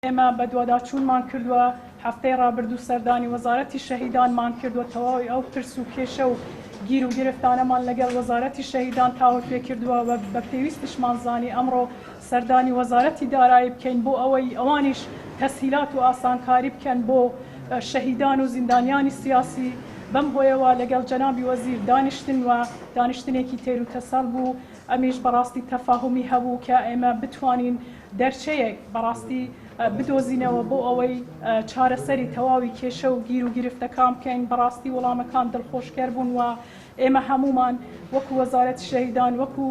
ئێمە بە دوواداچوونمان کردووە هەفتەی ڕابردوو سەردانی وەزارەتی شەهیدانمان کردووە تەواوی ئەو ترس و کێشە و گیر و گرفتانەمان لەگەڵ وەزارەتی شەهیدان تاوت پێ کردووە و بە پێویستیشمان زانی ئەمڕۆ سەردانی وەزارەتی دارایی بکەین بۆ ئەوەی ئەوانیش تەسهیلات و ئاسانکاری بکەن بۆ شەهیدان و زیندانیانی سیاسی. بەم هۆیەوە لەگەڵ جەنابی وەزیر دانیشتن و دانیشتنێکی تێر و تەسەڵ بوو. ئەمیش بەڕاستی تەفاهمی هەبوو کە ئێمە بتوانین دەرچەیەک بەڕاستی بدۆزینەوە بۆ ئەوەی چارەسەری تەواوی کێشە و گیر و گرفتەکان بکەین. بەڕاستی وەڵامەکان دڵخۆشکەر بوون و ئێمە هەمومان وەکو وەزارەتی شەهیدان وەکو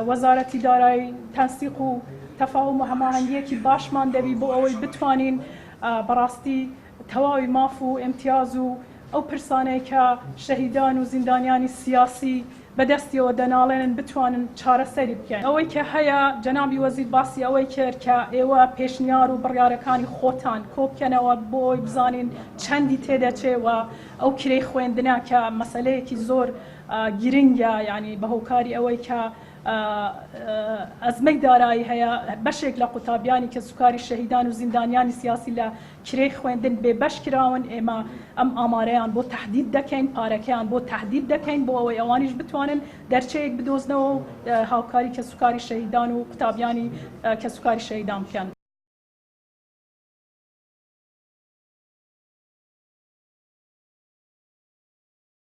وەزارەتی دارایی تەنسیق و تەفاهم و هەماهەنگیەکی باشمان دەبی بۆ ئەوەی بتوانین بەڕاستی تەواوی ماف و ئیمتیاز و ئەو پرسانەی کە شەهیدان و زیندانیانی سیاسی بەدەستیەوە دەناڵێنن بتوانن چارەسەری بکەن. ئەوەی کە هەیە جەنابی وەزیر باسی ئەوەی کرد کە ئێوە پێشنیار و بڕیارەکانی خۆتان کۆبکەنەوە بۆی بزانین چەندی تێدەچێەوە ئەو کرەی خوێندنە کە مەسەلەیەکی زۆر گرنگە، یعنی بە هۆکاری ئەوەی کە ئەزمەی دارایی هەیە بەشێک لە قوتابیانی کە سوکاری شەهیدان و زیندانیانی سیاسی لە کرێی خوێندن بێ بەش کراون. ئێمە ئەم ئامارەیان بۆ تهدید دەکەین، پارەکەیان بۆ تهدید دەکەین بۆ ئەوەی ئەوانیش بتوانن دەرچەیەک بدۆزنەوە و هاوکاری کە سوکاری شەهیدان و قوتابیانی کە سوکاری شەهیدان بکەن.